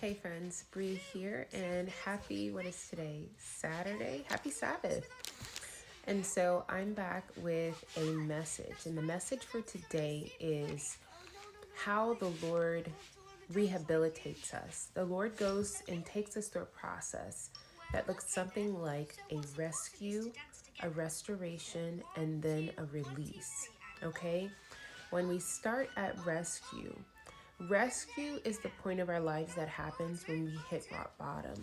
Hey friends, Bree here, and what is today? Saturday? Happy Sabbath. And so I'm back with a message, and the message for today is how the Lord rehabilitates us. The Lord goes and takes us through a process that looks something like a rescue, a restoration, and then a release. Okay? When we start at rescue is the point of our lives that happens when we hit rock bottom,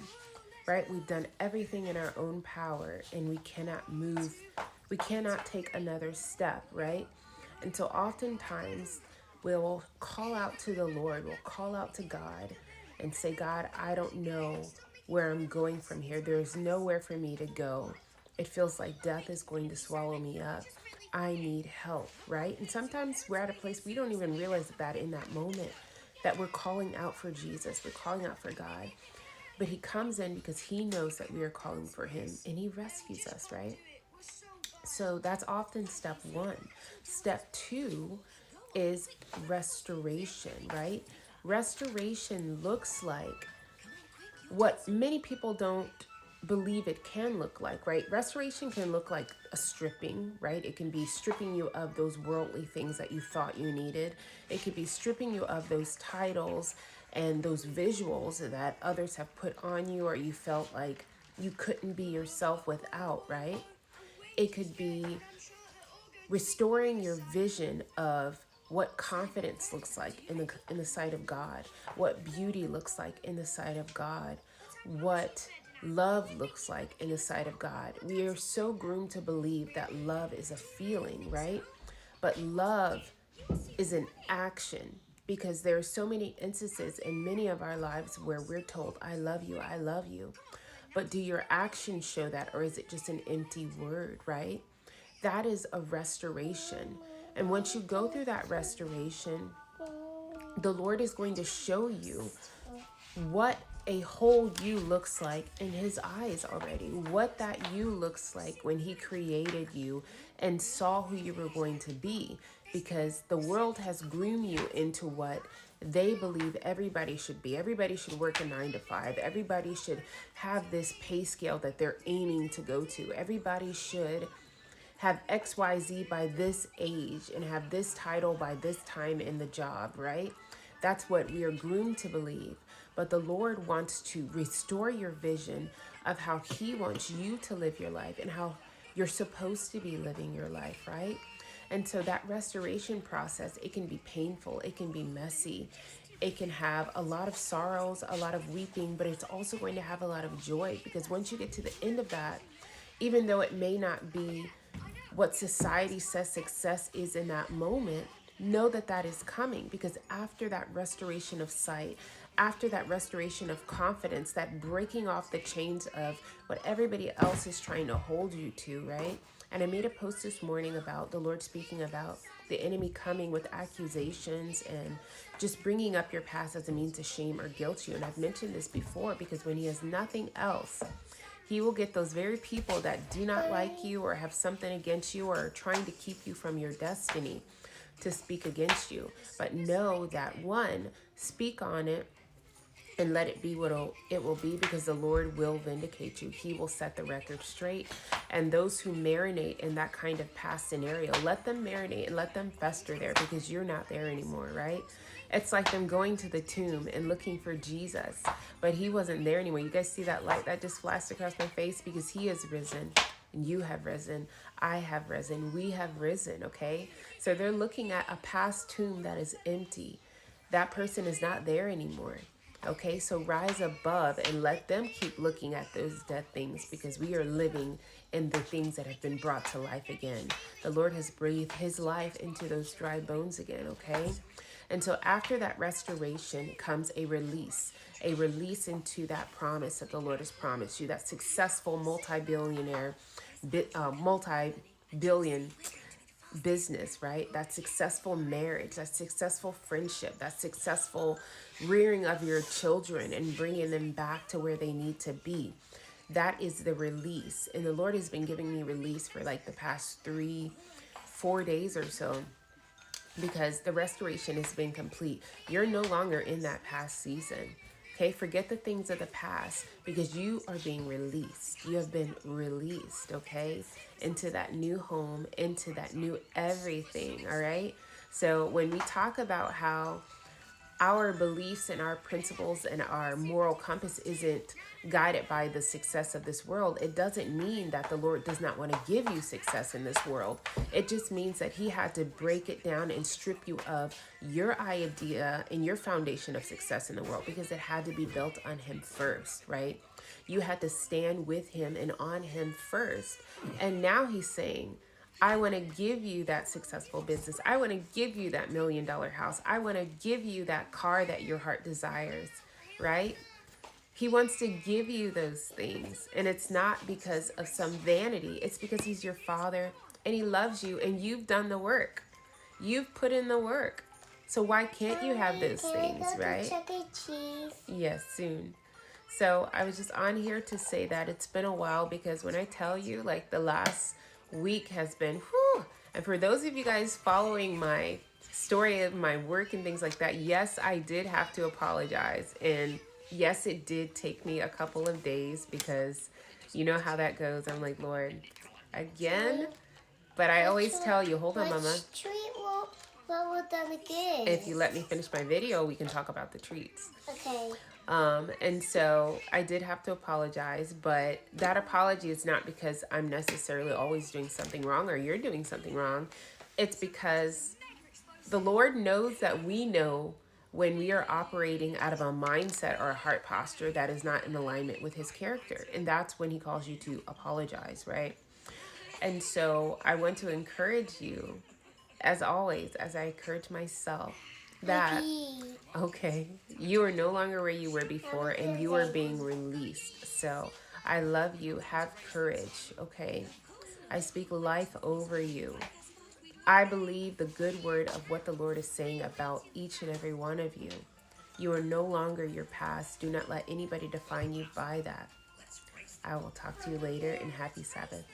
right? We've done everything in our own power and we cannot move. We cannot take another step, right? And so oftentimes we'll call out to the Lord, we'll call out to God and say, God, I don't know where I'm going from here. There's nowhere for me to go. It feels like death is going to swallow me up. I need help, right? And sometimes we're at a place we don't even realize that in that moment that we're calling out for Jesus, we're calling out for God. But he comes in because he knows that we are calling for him and he rescues us, right? So that's often step one. Step two is restoration, right? Restoration looks like what many people don't believe it can look like, right? Restoration can look like a stripping, right? It can be stripping you of those worldly things that you thought you needed. It could be stripping you of those titles and those visuals that others have put on you or you felt like you couldn't be yourself without, right? It could be restoring your vision of what confidence looks like in the sight of God, what beauty looks like in the sight of God, what love looks like in the sight of God. We are so groomed to believe that love is a feeling, right? But love is an action because there are so many instances in many of our lives where we're told, I love you, I love you. But do your actions show that, or is it just an empty word, right? That is a restoration. And once you go through that restoration, the Lord is going to show you what a whole you looks like in his eyes already, what that you looks like when he created you and saw who you were going to be, because the world has groomed you into what they believe everybody should be. Everybody should work a 9 to 5. Everybody should have this pay scale that they're aiming to go to. Everybody should have XYZ by this age and have this title by this time in the job, right? That's what we are groomed to believe. But the Lord wants to restore your vision of how he wants you to live your life and how you're supposed to be living your life, right? And so that restoration process, it can be painful, it can be messy, it can have a lot of sorrows, a lot of weeping, but it's also going to have a lot of joy, because once you get to the end of that, even though it may not be what society says success is in that moment, know that that is coming, because after that restoration of sight, after that restoration of confidence, that breaking off the chains of what everybody else is trying to hold you to, right? And I made a post this morning about the Lord speaking about the enemy coming with accusations and just bringing up your past as a means to shame or guilt you. And I've mentioned this before, because when he has nothing else, he will get those very people that do not like you or have something against you or are trying to keep you from your destiny to speak against you. But know that, one, speak on it and let it be what it will be, because the Lord will vindicate you. He will set the record straight. And those who marinate in that kind of past scenario, let them marinate and let them fester there, because you're not there anymore, right? It's like them going to the tomb and looking for Jesus, but he wasn't there anymore. You guys see that light that just flashed across my face? Because he is risen. And you have risen. I have risen. We have risen, okay? So they're looking at a past tomb that is empty. That person is not there anymore. Okay, so rise above and let them keep looking at those dead things, because we are living in the things that have been brought to life again. The Lord has breathed his life into those dry bones again, okay? And so after that restoration comes a release into that promise that the Lord has promised you, that successful multi-billion business, right? That successful marriage, that successful friendship, that successful rearing of your children and bringing them back to where they need to be. That is the release. And the Lord has been giving me release for like the past 4 days or so, because the restoration has been complete. You're no longer in that past season. Okay, forget the things of the past because you are being released. You have been released, okay, into that new home, into that new everything, all right? So when we talk about how our beliefs and our principles and our moral compass isn't guided by the success of this world, it doesn't mean that the Lord does not want to give you success in this world. It just means that He had to break it down and strip you of your idea and your foundation of success in the world because it had to be built on Him first, right? You had to stand with Him and on Him first. And now He's saying, I want to give you that successful business. I want to give you that $1,000,000 house. I want to give you that car that your heart desires, right? He wants to give you those things. And it's not because of some vanity. It's because He's your Father and He loves you and you've done the work. You've put in the work. So why can't you have those things, right? Chuck E. Cheese. Yes, soon. So I was just on here to say that it's been a while because when I tell you, like the last week has been, whew. And for those of you guys following my story of my work and things like that, yes, I did have to apologize. And yes, it did take me a couple of days because you know how that goes. I'm like, Lord, again? But I always tell you, hold on, Mama. Treat what will done again? If you let me finish my video, we can talk about the treats. Okay. And so I did have to apologize, but that apology is not because I'm necessarily always doing something wrong or you're doing something wrong. It's because the Lord knows that we know when we are operating out of a mindset or a heart posture that is not in alignment with His character. And that's when He calls you to apologize, right? And so I want to encourage you, as always, as I encourage myself, that okay, you are no longer where you were before and you are being released. So I love you. Have courage, okay? I speak life over you. I believe the good word of what the Lord is saying about each and every one of you. You are no longer your past. Do not let anybody define you by that. I will talk to you later and happy Sabbath.